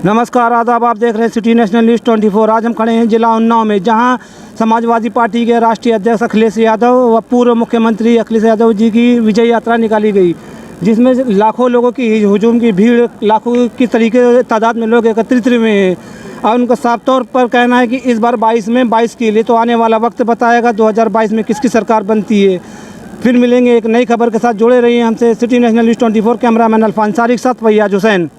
नमस्कार, आदाब। आप देख रहे हैं सिटी नेशनल न्यूज़ 24। आज हम खड़े हैं जिला उन्नाव में, जहां समाजवादी पार्टी के राष्ट्रीय अध्यक्ष अखिलेश यादव व पूर्व मुख्यमंत्री अखिलेश यादव जी की विजय यात्रा निकाली गई, जिसमें लाखों लोगों की हुजूम की भीड़, लाखों की तरीके तादाद में लोग एकत्रित हुए हैं। और उनका साफ तौर पर कहना है कि इस बार 22 में 22 के लिए, तो आने वाला वक्त बताएगा 2022 में किसकी सरकार बनती है। फिर मिलेंगे एक नई खबर के साथ। जुड़े रहिए हमसे। City national news 24 cameraman Alphan सारी के साथ फैयाज हुसैन।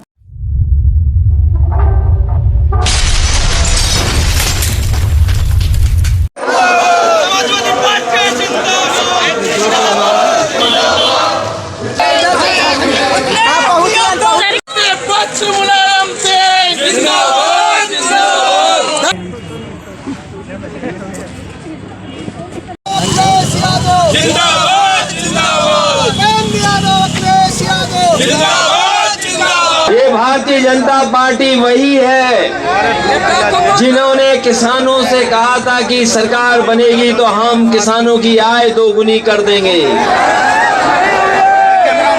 ये भारतीय जनता पार्टी वही है जिन्होंने किसानों से कहा था कि सरकार बनेगी तो हम किसानों की आय दोगुनी कर देंगे।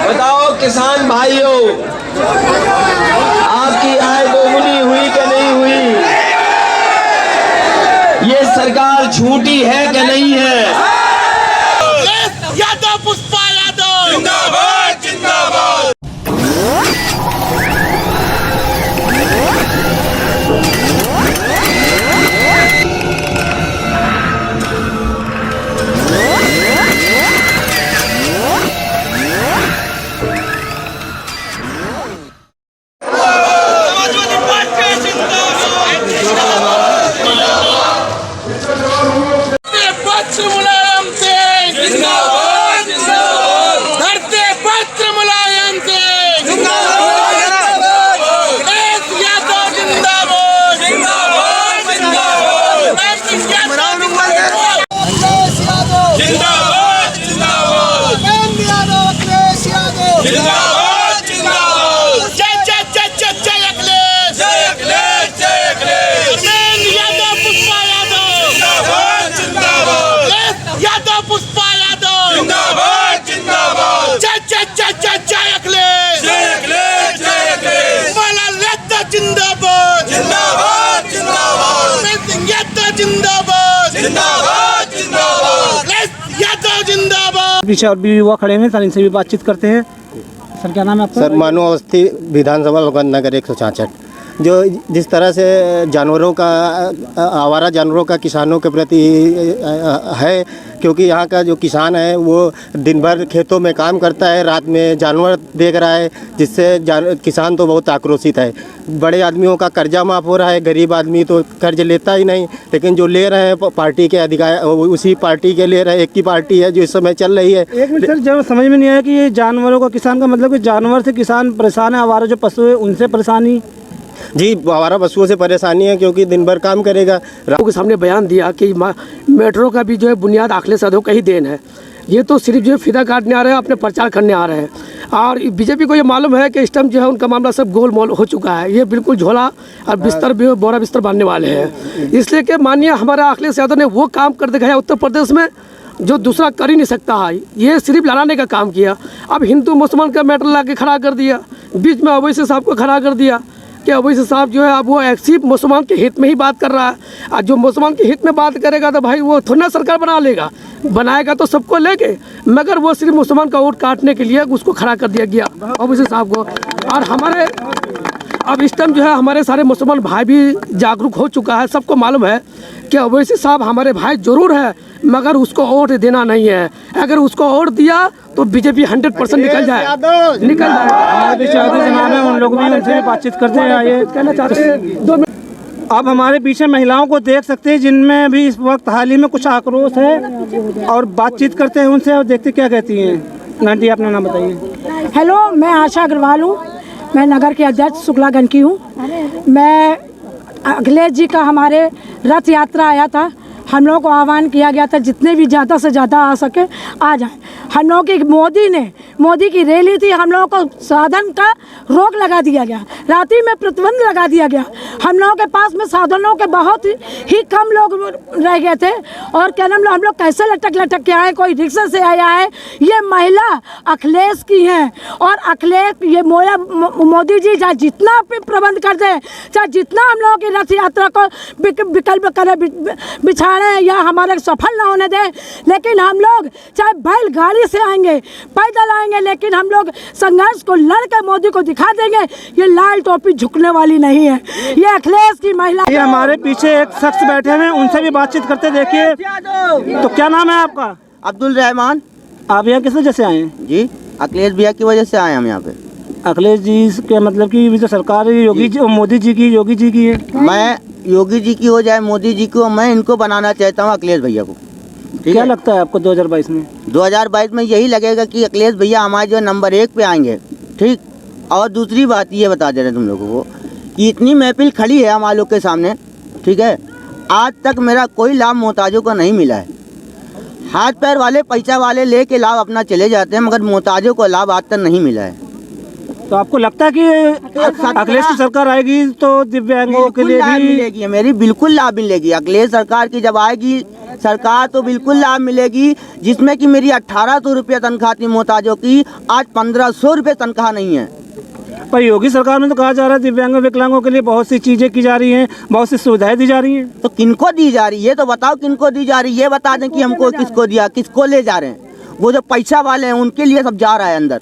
बताओ किसान भाइयों, आपकी आय दोगुनी हुई कि नहीं हुई? ये सरकार झूठी है कि नहीं है? यादव पुष्पा यादव जिंदाबाद जिंदाबाद। पीछे और भी युवा खड़े हैं, सर इनसे भी बातचीत करते हैं। सर क्या नाम है आपका? सर मानव अवस्थी, विधानसभा नगर 166। जो जिस तरह से जानवरों का, आवारा जानवरों का किसानों के प्रति है, क्योंकि यहाँ का जो किसान है वो दिन भर खेतों में काम करता है, रात में जानवर देख रहा है, जिससे किसान तो बहुत आक्रोशित है। बड़े आदमियों का कर्जा माफ़ हो रहा है, गरीब आदमी तो कर्ज लेता ही नहीं, लेकिन जो ले रहे हैं पार्टी के अधिकार उसी पार्टी के ले रहे हैं। एक ही पार्टी है जो इस समय चल रही है। एक मिनट सर, जब समझ में नहीं आया कि ये जानवरों का किसान का मतलब कि जानवर से किसान परेशान है, आवारा जो पशु है उनसे परेशानी? जी, आवारा पशुओं से परेशानी है, क्योंकि दिन भर काम करेगा। राहुल के सामने बयान दिया कि मेट्रो का भी जो है बुनियाद अखिलेश यादव का ही देन है। ये तो सिर्फ जो है फिदा काटने आ रहे हैं, अपने प्रचार करने आ रहे हैं। और बीजेपी को ये मालूम है कि इस टाइम जो है उनका मामला सब गोल मोल हो चुका है। ये बिल्कुल झोला और बिस्तर भी बोरा बिस्तर बांधने वाले हैं। इसलिए कि माननीय हमारा अखिलेश यादव ने वो काम कर दिखाया उत्तर प्रदेश में जो दूसरा कर ही नहीं सकता है। ये सिर्फ लड़ाने का काम किया। अब हिंदू मुसलमान का मैटर ला के खड़ा कर दिया, बीच में अवैसी साहब को खड़ा कर दिया कि अवैसी साहब जो है अब वो सिर्फ मुसलमान के हित में ही बात कर रहा है। और जो मुसलमान के हित में बात करेगा तो भाई वो थोड़ा सरकार बना लेगा, बनाएगा तो सबको लेके, मगर वो सिर्फ मुसलमान का वोट काटने के लिए उसको खड़ा कर दिया गया अवैसी साहब को। और हमारे अब इस टाइम जो है हमारे सारे मुसलमान भाई भी जागरूक हो चुका है। सबको मालूम है कि अवैसी साहब हमारे भाई जरूर है, मगर उसको वोट देना नहीं है। अगर उसको वोट दिया तो बीजेपी 100% निकल जाए। उन लोग भी उनसे बातचीत करते हैं। आइए, कहना चाहते हैं 2 मिनट। अब हमारे पीछे महिलाओं को देख सकते हैं, जिनमें भी इस वक्त हाल ही में कुछ आक्रोश है, और बातचीत करते हैं उनसे और देखते क्या कहती हैं। आंटी, अपना नाम बताइए। हेलो, मैं आशा अग्रवाल हूँ। मैं नगर के अध्यक्ष शुक्लागंज की हूँ। मैं अखिलेश जी का हमारे रथ यात्रा आया था, हम लोगों को आह्वान किया गया था जितने भी ज़्यादा से ज़्यादा आ सके आ जाएं। हम लोगों की मोदी की रैली थी, हम लोगों को साधन का रोक लगा दिया गया, रात्रि में प्रतिबंध लगा दिया गया। हम लोगों के पास में साधनों के बहुत ही कम लोग रह गए थे और क्या नाम, हम लोग कैसे लटक के आए, कोई रिक्शा से आया है। ये महिला अखिलेश की हैं और अखिलेश ये मोदी जी चाहे जितना प्रबंध कर दे, चाहे जितना हम लोगों की रथ यात्रा को विकल्प करे बिछाड़े या हमारे सफल ना होने दे, लेकिन हम लोग चाहे बैलगाड़ी से आएंगे, पैदल आएंगे, लेकिन हम लोग संघर्ष को लड़कर मोदी को दिखा देंगे। ये लाल टोपी झुकने वाली नहीं है। ये अखिलेश की महिला। ये हमारे पीछे एक शख्स बैठे हैं, उनसे भी बातचीत करते देखिए। तो क्या नाम है आपका? अब्दुल रहमान। आप यहाँ किस वजह से आए हैं? जी, अखिलेश भैया की वजह से आए हम यहाँ पे। अखिलेश जी के मतलब कि जो सरकार है योगी जी, मोदी जी की, योगी जी की है। मैं योगी जी की हो जाए मोदी जी को, मैं इनको बनाना चाहता हूँ, अखिलेश भैया को। क्या लगता है आपको 2022 में? 2022 में यही लगेगा कि अखिलेश भैया हमारे जो नंबर 1 पे आएंगे। ठीक। और दूसरी बात ये बता दे रहे तुम लोगों को कि इतनी महफिल खड़ी है हमारे लोग के सामने, ठीक है, आज तक मेरा कोई लाभ मोहताजों को नहीं मिला है। हाथ पैर वाले पैसा वाले लेके लाभ अपना चले जाते हैं, मगर मोहताजों को लाभ आज तक नहीं मिला है। तो आपको लगता है कि अखिलेश की सरकार आएगी तो दिव्यांगों के लिए लाभ भी मिलेगी? मेरी बिल्कुल लाभ मिलेगी। अखिलेश सरकार की जब आएगी सरकार तो बिल्कुल लाभ मिलेगी, जिसमें कि मेरी 1800 रुपये तनख्वाह थी मोहताजों की, आज 1500 रुपये तनख्वाह नहीं है। पर योगी सरकार में तो कहा जा रहा है दिव्यांगों विकलांगों के लिए बहुत सी चीजें की जा रही हैं, बहुत सी सुविधाएं दी जा रही हैं। तो किनको दी जा रही है? तो बताओ किनको दी जा रही है, ये बता दें कि हमको किसको दिया, किसको ले जा रहे हैं। वो जो पैसा वाले हैं उनके लिए सब जा रहा है अंदर,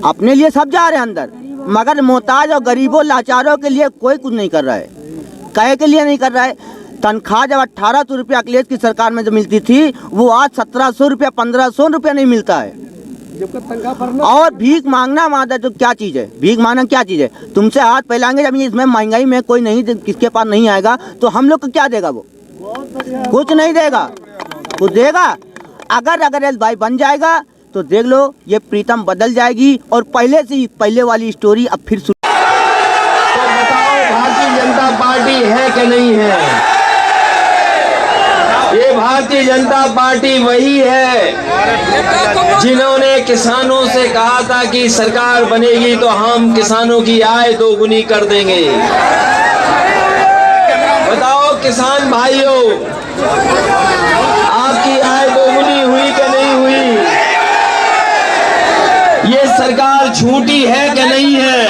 अपने लिए सब जा रहे हैं अंदर, मगर मोहताज और गरीबों लाचारों के लिए कोई कुछ नहीं कर रहा है। कहे के लिए नहीं कर रहा है? तनख्वाह जब 1800 रुपये अखिलेश की सरकार में जो मिलती थी, वो आज 1700 रुपये 1500 रुपये नहीं मिलता है। और भीख मांगना मादा तो क्या चीज़ है? भीख मांगना क्या चीज़ है? तुमसे हाथ फैलाएंगे जब इसमें महंगाई में कोई नहीं, किसके पास नहीं आएगा तो हम लोग को क्या देगा? वो कुछ नहीं देगा। कुछ देगा? अगर भाई बन जाएगा तो देख लो ये प्रीतम बदल जाएगी और पहले से ही पहले वाली स्टोरी अब फिर शुरू। तो बताओ भारतीय जनता पार्टी है कि नहीं है? ये भारतीय जनता पार्टी वही है जिन्होंने किसानों से कहा था कि सरकार बनेगी तो हम किसानों की आय दोगुनी कर देंगे। बताओ किसान भाइयों, आपकी आय दोगुनी हुई कि नहीं हुई? ये सरकार झूठी है कि नहीं है?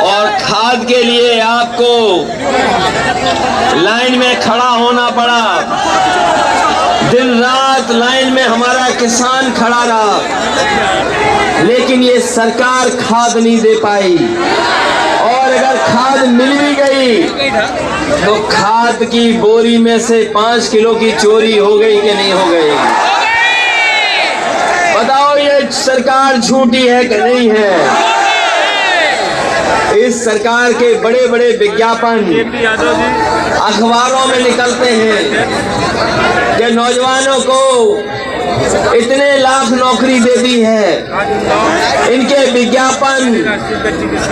और खाद के लिए आपको लाइन में खड़ा होना पड़ा, दिन रात लाइन में हमारा किसान खड़ा रहा, लेकिन ये सरकार खाद नहीं दे पाई। और अगर खाद मिल भी गई तो खाद की बोरी में से 5 किलो की चोरी हो गई कि नहीं हो गई? बताओ ये सरकार झूठी है कि नहीं है? इस सरकार के बड़े बड़े विज्ञापन अखबारों में निकलते हैं कि नौजवानों को इतने लाख नौकरी दे दी है। इनके विज्ञापन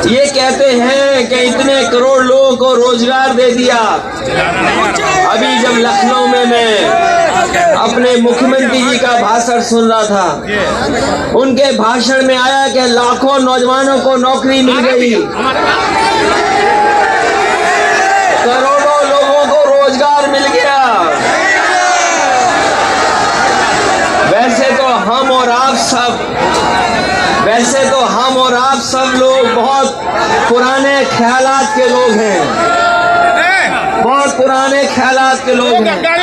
ये कहते हैं कि इतने करोड़ लोगों को रोजगार दे दिया। अभी जब लखनऊ में मैं अपने मुख्यमंत्री जी का भाषण सुन रहा था, उनके भाषण में आया कि लाखों नौजवानों को नौकरी मिल गई, करोड़ों लोगों को रोजगार मिल गया। वैसे तो हम और आप सब लोग बहुत पुराने ख्यालात के लोग हैं, बहुत पुराने ख्यालात के लोग हैं।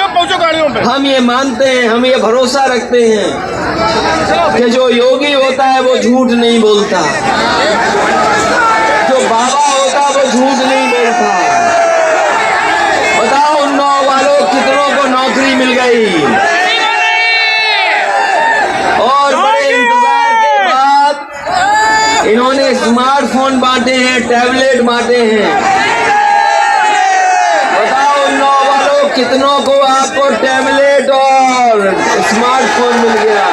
हम ये मानते हैं, हम ये भरोसा रखते हैं कि जो योगी होता है वो झूठ नहीं बोलता, जो बाबा होता है वो झूठ नहीं बोलता। बताओ उन वालों कितनों को नौकरी मिल गई और बड़े इंतजार के बाद इन्होंने स्मार्टफोन बांटे हैं, टैबलेट बांटे हैं। कितनों को आपको टैबलेट और स्मार्टफोन मिल गया?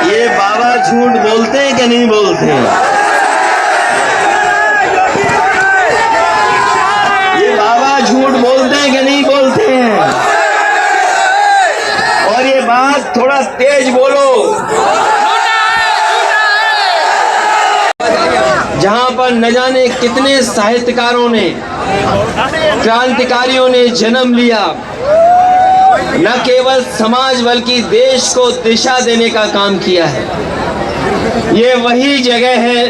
ये बाबा झूठ बोलते हैं कि नहीं बोलते हैं? थोड़ा तेज बोलो। जहां पर न जाने कितने साहित्यकारों ने, क्रांतिकारियों ने जन्म लिया, न केवल समाज बल्कि देश को दिशा देने का काम किया है। ये वही जगह है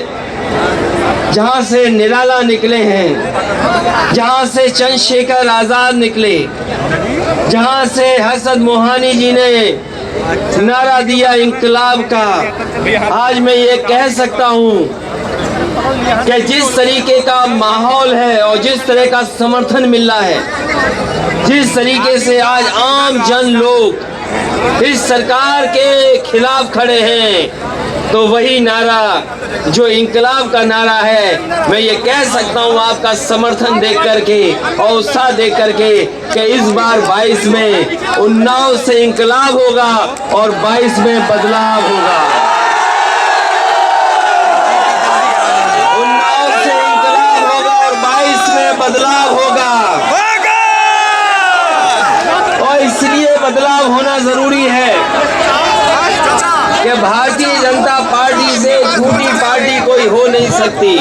जहां से निराला निकले हैं, जहां से चंद्रशेखर आजाद निकले, जहां से हसन मोहानी जी ने नारा दिया इंकलाब का। आज मैं ये कह सकता हूं कि जिस तरीके का माहौल है और जिस तरह का समर्थन मिल रहा है, जिस तरीके से आज आम जन लोग इस सरकार के खिलाफ खड़े हैं, तो वही नारा जो इंकलाब का नारा है, मैं ये कह सकता हूँ आपका समर्थन देख करके और उत्साह देख करके कि इस बार 22 में उन्नाव से इंकलाब होगा और 22 में बदलाव होगा। उन्नाव से इंकलाब होगा और 22 में बदलाव होगा। और इसलिए बदलाव होना जरूरी है कि भारतीय जनता पार्टी से झूठी पार्टी कोई हो नहीं सकती।